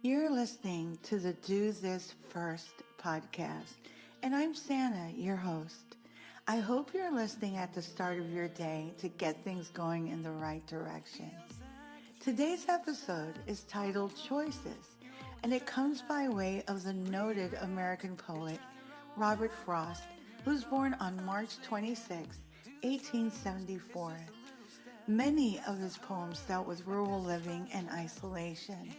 You're listening to the Do This First podcast, and I'm Santa, your host. I hope you're listening at the start of your day to get things going in the right direction. Today's episode is titled Choices, and it comes by way of the noted American poet Robert Frost, who was born on March 26, 1874. Many of his poems dealt with rural living and isolation.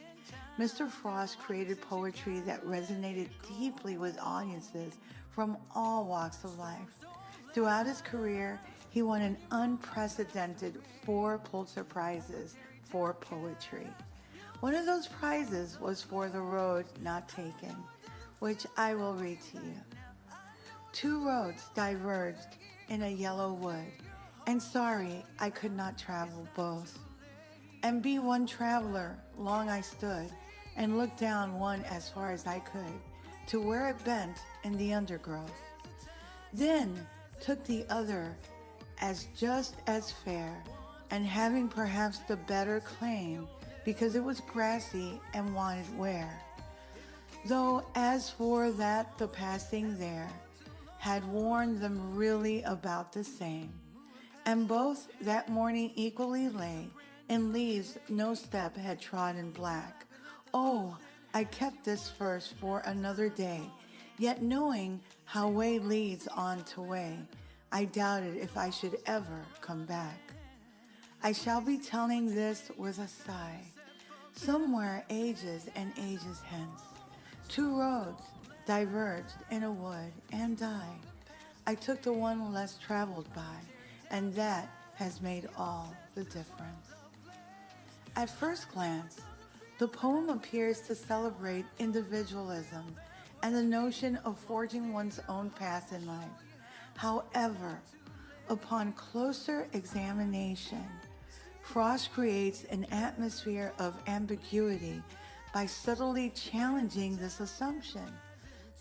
Mr. Frost created poetry that resonated deeply with audiences from all walks of life. Throughout his career, he won an unprecedented 4 Pulitzer Prizes for poetry. One of those prizes was for The Road Not Taken, which I will read to you. 2 roads diverged in a yellow wood, and sorry I could not travel both. And be one traveler, long I stood, and looked down one as far as I could, to where it bent in the undergrowth. Then took the other as just as fair, and having perhaps the better claim, because it was grassy and wanted wear. Though as for that the passing there, had worn them really about the same, and both that morning equally lay, in leaves no step had trodden black. Oh, I kept this first for another day, yet knowing how way leads on to way, I doubted if I should ever come back. I shall be telling this with a sigh, somewhere ages and ages hence. 2 roads diverged in a wood and died. I took the one less traveled by, and that has made all the difference. At first glance, the poem appears to celebrate individualism and the notion of forging one's own path in life. However, upon closer examination, Frost creates an atmosphere of ambiguity by subtly challenging this assumption.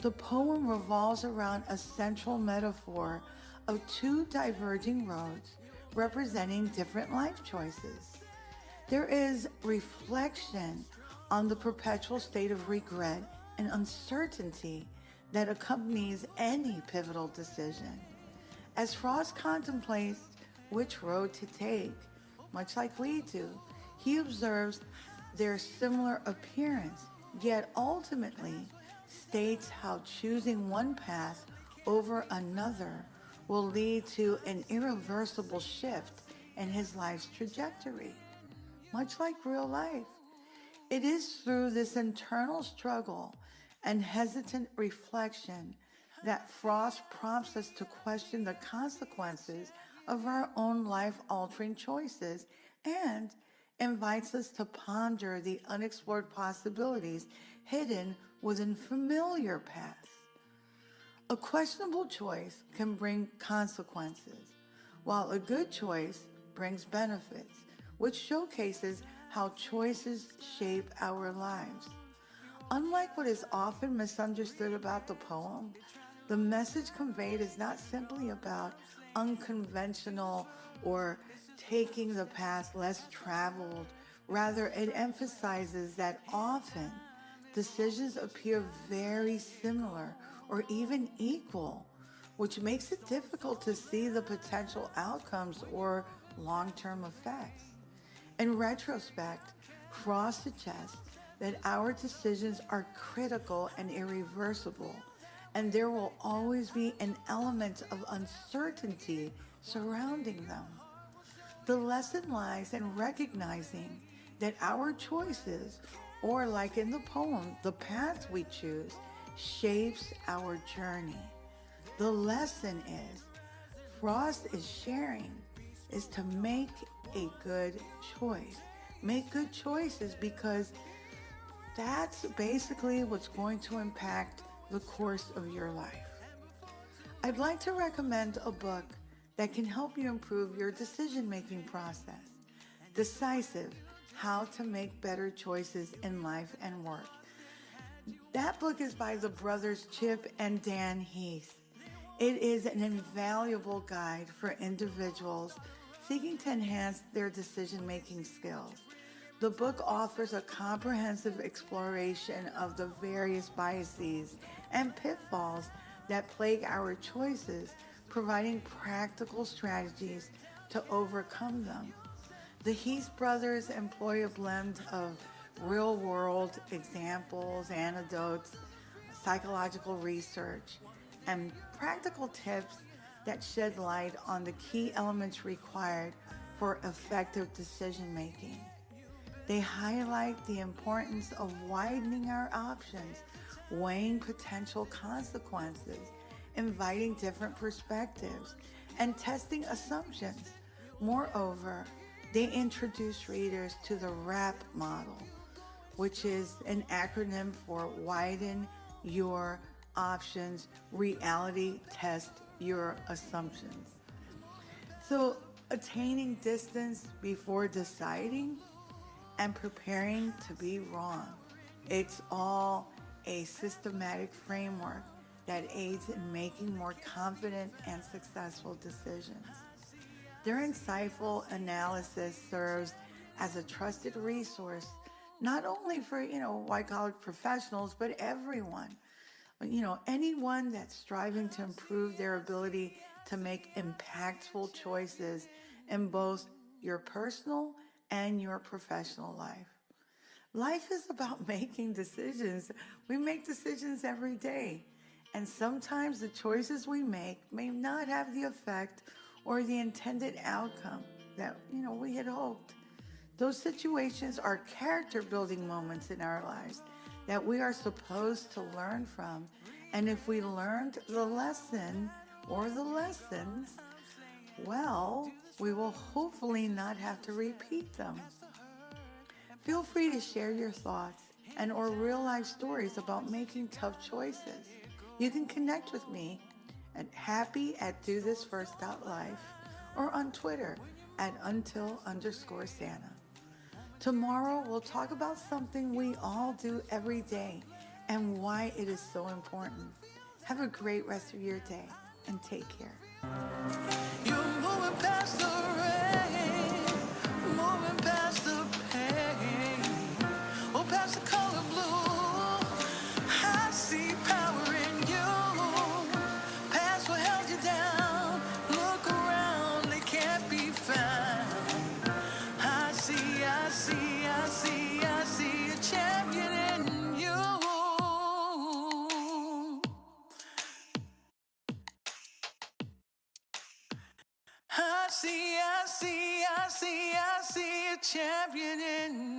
The poem revolves around a central metaphor of 2 diverging roads representing different life choices. There is reflection on the perpetual state of regret and uncertainty that accompanies any pivotal decision. As Frost contemplates which road to take, much like we do, he observes their similar appearance, yet ultimately states how choosing one path over another will lead to an irreversible shift in his life's trajectory. Much like real life, it is through this internal struggle and hesitant reflection that Frost prompts us to question the consequences of our own life-altering choices and invites us to ponder the unexplored possibilities hidden within familiar paths. A questionable choice can bring consequences, while a good choice brings benefits, which showcases how choices shape our lives. Unlike what is often misunderstood about the poem, the message conveyed is not simply about unconventional or taking the path less traveled. Rather, it emphasizes that often decisions appear very similar or even equal, which makes it difficult to see the potential outcomes or long-term effects. In retrospect, Frost suggests that our decisions are critical and irreversible, and there will always be an element of uncertainty surrounding them. The lesson lies in recognizing that our choices, or like in the poem, the path we choose, shapes our journey. The lesson is, Frost is sharing, is to make a good choice. Make good choices because that's basically what's going to impact the course of your life. I'd like to recommend a book that can help you improve your decision-making process. Decisive: How to Make Better Choices in Life and Work. That book is by the brothers Chip and Dan Heath. It is an invaluable guide for individuals seeking to enhance their decision-making skills. The book offers a comprehensive exploration of the various biases and pitfalls that plague our choices, providing practical strategies to overcome them. The Heath brothers employ a blend of real-world examples, anecdotes, psychological research, and practical tips that shed light on the key elements required for effective decision making. They highlight the importance of widening our options, weighing potential consequences, inviting different perspectives, and testing assumptions. Moreover, they introduce readers to the WRAP model, which is an acronym for Widen Your Options, Reality Test Your Assumptions. So, attaining distance before deciding and preparing to be wrong. It's all a systematic framework that aids in making more confident and successful decisions. Their insightful analysis serves as a trusted resource, not only for, white-collar professionals, but everyone. Anyone that's striving to improve their ability to make impactful choices in both your personal and your professional life. Life is about making decisions. We make decisions every day. And sometimes the choices we make may not have the effect or the intended outcome that, we had hoped. Those situations are character building moments in our lives that we are supposed to learn from. And if we learned the lesson or the lessons, well, we will hopefully not have to repeat them. Feel free to share your thoughts and or real life stories about making tough choices. You can connect with me at happy@dothisfirst.life or on Twitter at until_Santa. Tomorrow we'll talk about something we all do every day and why it is so important. Have a great rest of your day and take care. You're moving past the rain, moving past the pain, oh, past the color blue. I see power in you, past what held you down. Look around, they can't be found. I see a champion in you. I see a champion in